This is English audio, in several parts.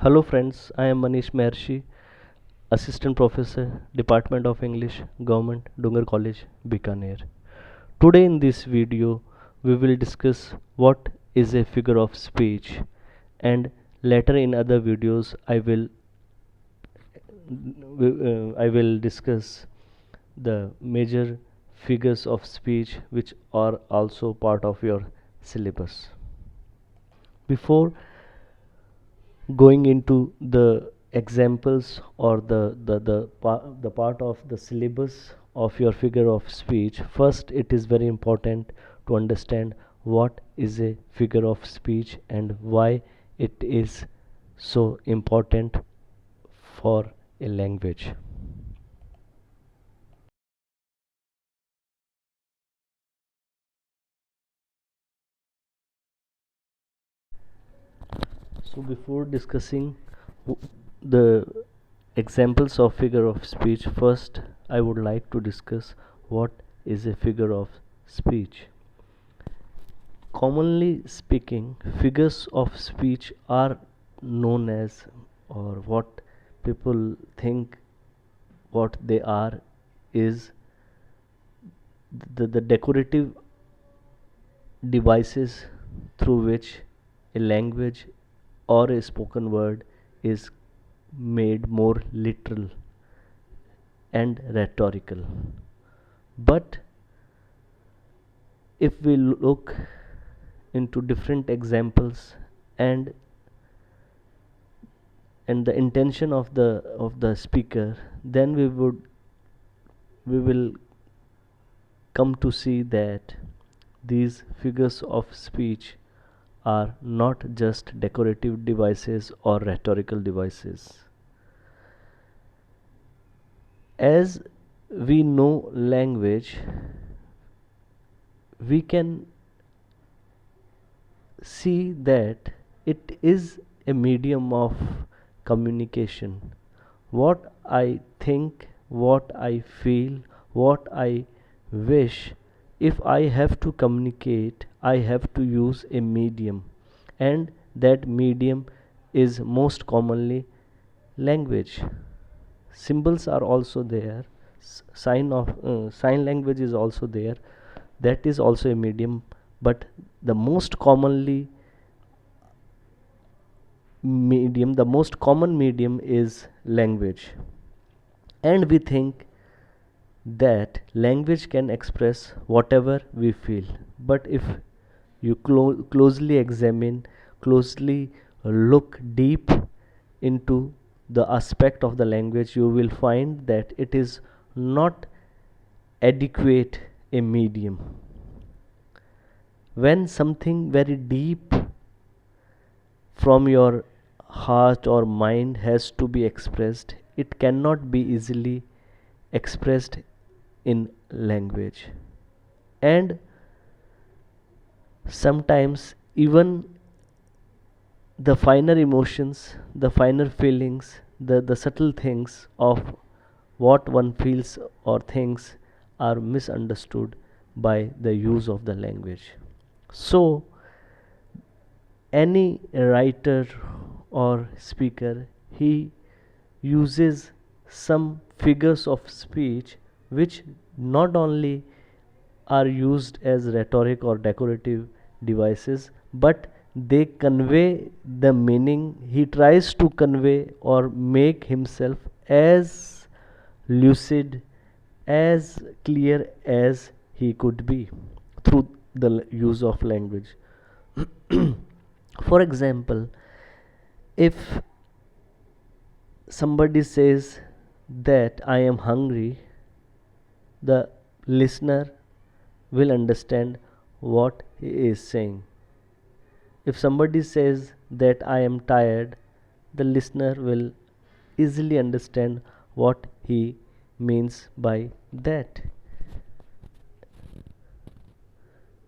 Hello friends, I am Manish Maharshi, Assistant Professor, Department of English, Government, Dungar College, Bikaner. Today in this video, we will discuss what is a figure of speech, and later in other videos I will discuss the major figures of speech which are also part of your syllabus. Before going into the examples or the part of the syllabus of your figure of speech, first it is very important to understand what is a figure of speech and why it is so important for a language. So before discussing the examples of figure of speech, first I would like to discuss what is a figure of speech. Commonly speaking, figures of speech are known as, or what people think what they are, is the decorative devices through which a language or a spoken word is made more literal and rhetorical. But if we look into different examples and the intention of the speaker, then we will come to see that these figures of speech are not just decorative devices or rhetorical devices. As we know language, we can see that it is a medium of communication. What I think, what I feel, what I wish, if I have to communicate, I have to use a medium, and that medium is most commonly language. Symbols are also there, sign language is also there, that is also a medium, but the most commonly the most common medium is language. And we think that language can express whatever we feel, but if you closely examine, closely look deep into the aspect of the language, you will find that it is not adequate a medium. When something very deep from your heart or mind has to be expressed, it cannot be easily expressed in language. And sometimes even the finer emotions, the finer feelings, the subtle things of what one feels or thinks are misunderstood by the use of the language. So any writer or speaker, he uses some figures of speech which not only are used as rhetoric or decorative devices, but they convey the meaning. He tries to convey or make himself as lucid, as clear as he could be through the use of language. For example, if somebody says that I am hungry, the listener will understand what he is saying. If somebody says that I am tired, the listener will easily understand what he means by that.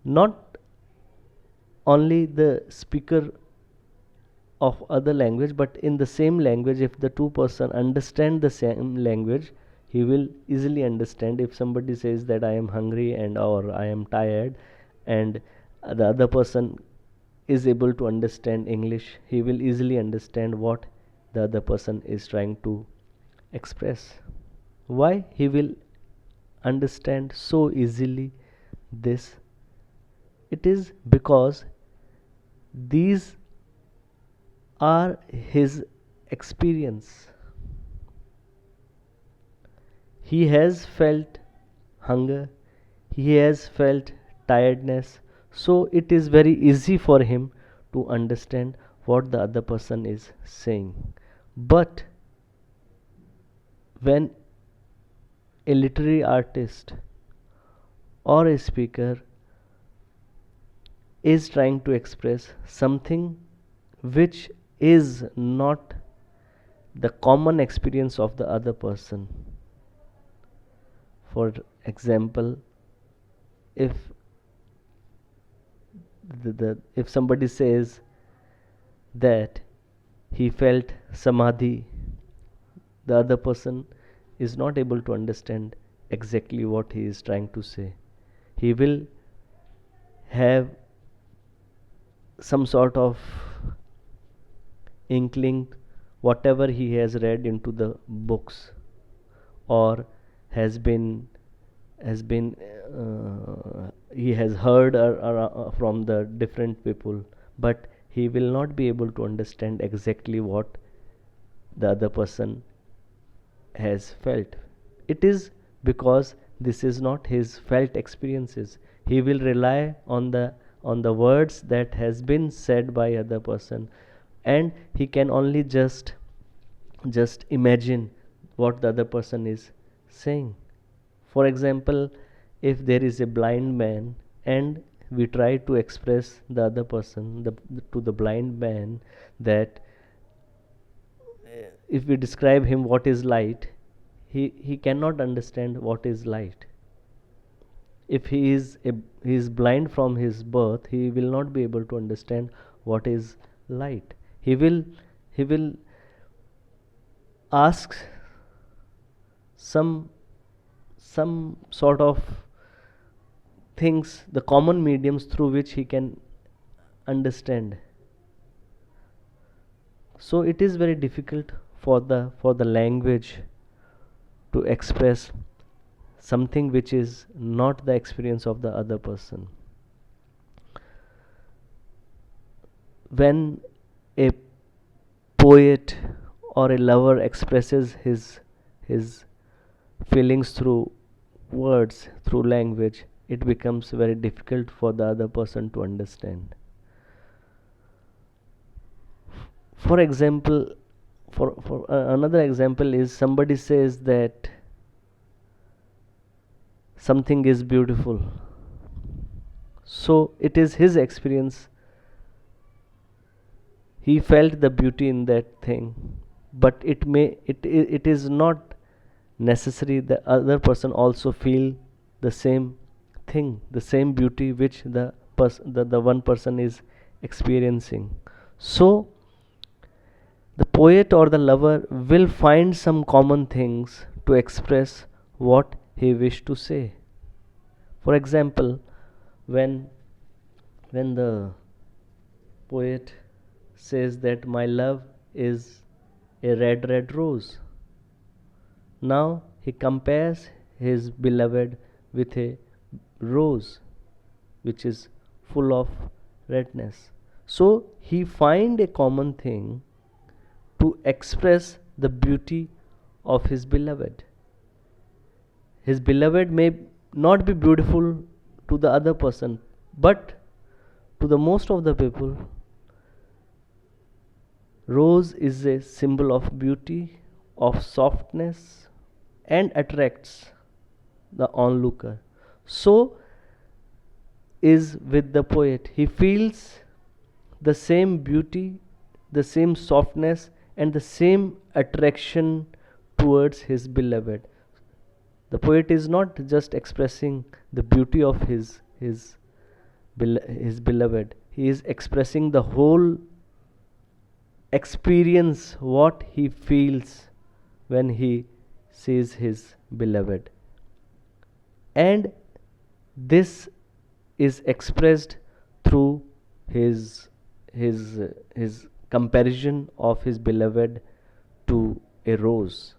Not only the speaker of other language, but in the same language, if the two person understand the same language, he will easily understand. If somebody says that I am hungry and or I am tired, and the other person is able to understand English, he will easily understand what the other person is trying to express. Why he will understand so easily this? It is because these are his experience. He has felt hunger, he has felt tiredness, so it is very easy for him to understand what the other person is saying. But when a literary artist or a speaker is trying to express something which is not the common experience of the other person, for example, if if somebody says that he felt samadhi, the other person is not able to understand exactly what he is trying to say. He will have some sort of inkling whatever he has read into the books, or has been he has heard from the different people, but he will not be able to understand exactly what the other person has felt. It is because this is not his felt experiences. He will rely on the words that has been said by other person, and he can only just imagine what the other person is saying. For example, if there is a blind man and we try to express the other person, to the blind man, that if we describe him what is light, he cannot understand what is light. If he is blind from his birth, he will not be able to understand what is light. He will ask some sort of things, the common mediums through which he can understand. So it is very difficult for the language to express something which is not the experience of the other person. When a poet or a lover expresses his feelings through words, through language, it becomes very difficult for the other person to understand. For example, for another example is, somebody says that something is beautiful, so it is his experience. He felt the beauty in that thing, but it is not necessary the other person also feel the same thing, the same beauty which the one person is experiencing. So the poet or the lover will find some common things to express what he wished to say. For example, when the poet says that my love is a red rose, now he compares his beloved with a rose which is full of redness. So he find a common thing to express the beauty of his beloved. His beloved may not be beautiful to the other person, but to the most of the people, rose is a symbol of beauty, of softness, and attracts the onlooker. So is with the poet. He feels the same beauty, the same softness, and the same attraction towards his beloved. The poet is not just expressing the beauty of his beloved. He is expressing the whole experience, what he feels when he sees his beloved. And this is expressed through his his comparison of his beloved to a rose.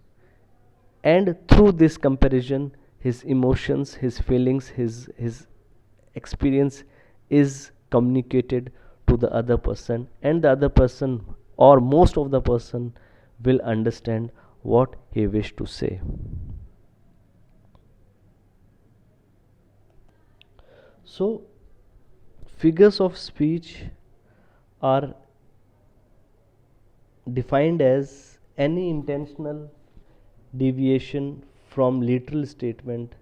And through this comparison, his emotions, his feelings, his experience is communicated to the other person, and the other person or most of the person will understand what he wished to say. So figures of speech are defined as any intentional deviation from literal statement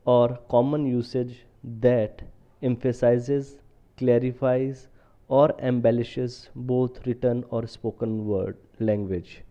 or common usage that emphasizes, clarifies, or embellishes both written or spoken word language.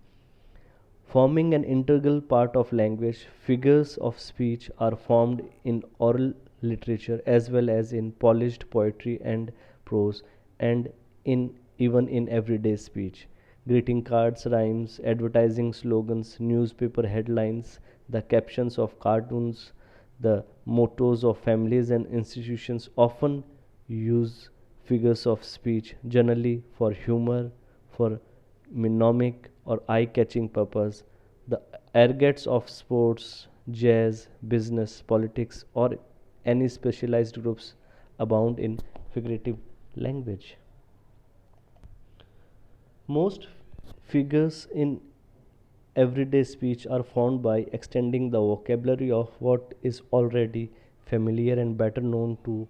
Forming an integral part of language, figures of speech are formed in oral literature as well as in polished poetry and prose, and in even in everyday speech. Greeting cards, rhymes, advertising slogans, newspaper headlines, the captions of cartoons, the mottos of families and institutions often use figures of speech, generally for humor, for mnemonic or eye-catching purpose. The argets of sports, jazz, business, politics, or any specialized groups abound in figurative language. Most figures in everyday speech are found by extending the vocabulary of what is already familiar and better known to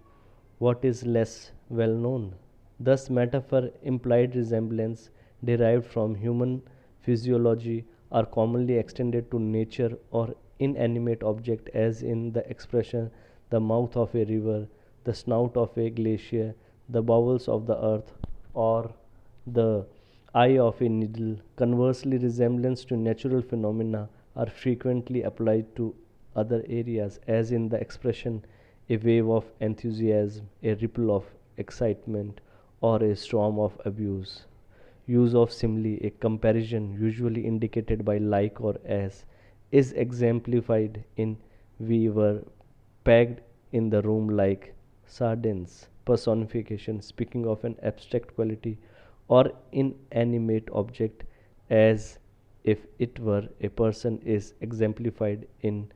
what is less well known. Thus, metaphor, implied resemblance derived from human physiology are commonly extended to nature or inanimate object, as in the expression the mouth of a river, the snout of a glacier, the bowels of the earth, or the eye of a needle. Conversely, resemblance to natural phenomena are frequently applied to other areas, as in the expression a wave of enthusiasm, a ripple of excitement, or a storm of abuse. Use of simile, a comparison usually indicated by like or as, is exemplified in we were packed in the room like sardines. Personification, speaking of an abstract quality or inanimate object as if it were a person, is exemplified in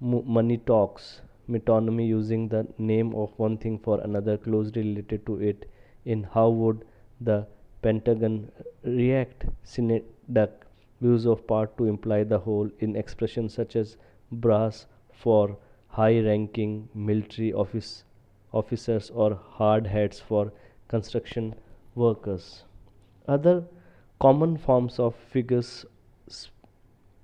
money talks. Metonymy, using the name of one thing for another closely related to it, in how would the Pentagon react. Synecdoche, use of part to imply the whole in expressions such as brass for high ranking military officers or hard hats for construction workers. Other common forms of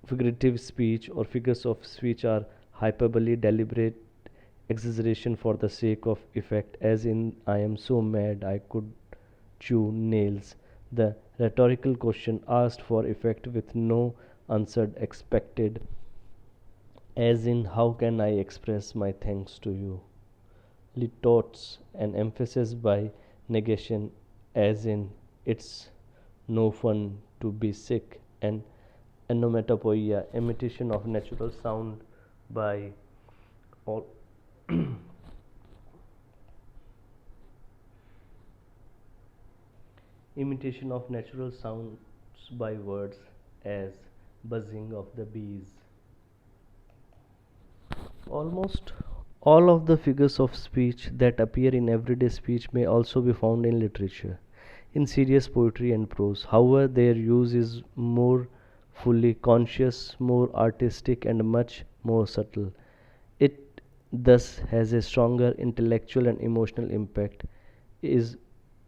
figurative speech or figures of speech are hyperbole, deliberate exaggeration for the sake of effect, as in I am so mad I could chew nails. The rhetorical question asked for effect with no answer expected, as in how can I express my thanks to you. Litotes, an emphasis by negation, as in it's no fun to be sick, and onomatopoeia, imitation of natural sound by all imitation of natural sounds by words, as buzzing of the bees. Almost all of the figures of speech that appear in everyday speech may also be found in literature, in serious poetry and prose. However, their use is more fully conscious, more artistic, and much more subtle. It thus has a stronger intellectual and emotional impact, is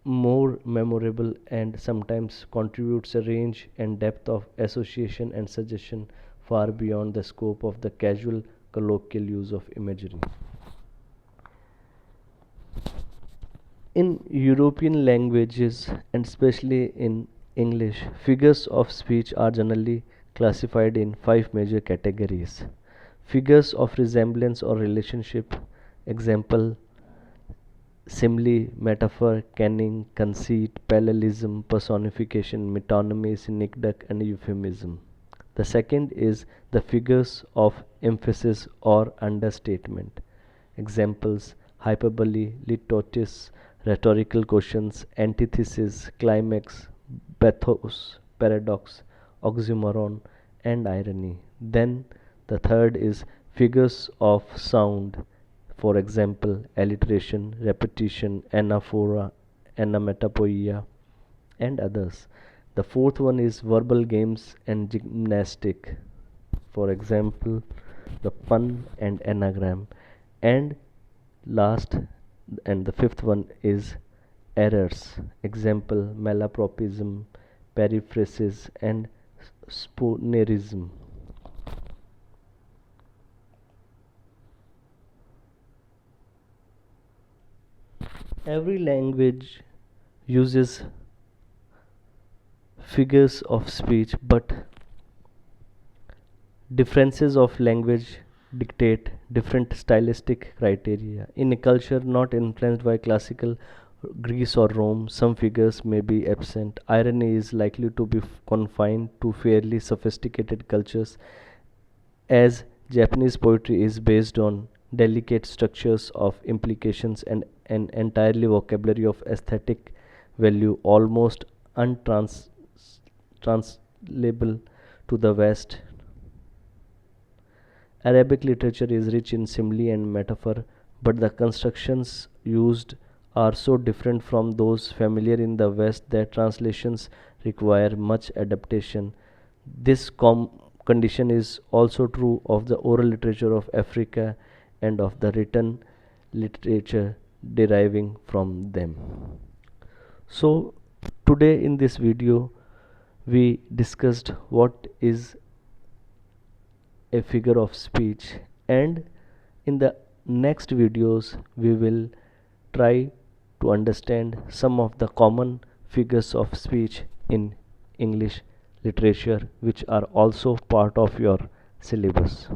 more memorable, and sometimes contributes a range and depth of association and suggestion far beyond the scope of the casual colloquial use of imagery. In European languages, and especially in English, figures of speech are generally classified in five major categories. Figures of resemblance or relationship, example, simile, metaphor, caning, conceit, parallelism, personification, metonymy, synecdoche, and euphemism. The second is the figures of emphasis or understatement. Examples: hyperbole, litotes, rhetorical questions, antithesis, climax, bathos, paradox, oxymoron, and irony. Then the third is figures of sound, for example, alliteration, repetition, anaphora, onomatopoeia, and others. The fourth one is verbal games and gymnastic, for example, the pun and anagram. And last and the fifth one is errors, example, malapropism, periphrasis, and spoonerism. Every language uses figures of speech, but differences of language dictate different stylistic criteria. In a culture not influenced by classical Greece or Rome, some figures may be absent. Irony is likely to be confined to fairly sophisticated cultures, as Japanese poetry is based on delicate structures of implications and an entirely vocabulary of aesthetic value, almost untranslatable to the West. Arabic literature is rich in simile and metaphor, but the constructions used are so different from those familiar in the West that translations require much adaptation. This condition is also true of the oral literature of Africa and of the written literature deriving from them. So, today in this video, we discussed what is a figure of speech, and in the next videos we will try to understand some of the common figures of speech in English literature which are also part of your syllabus.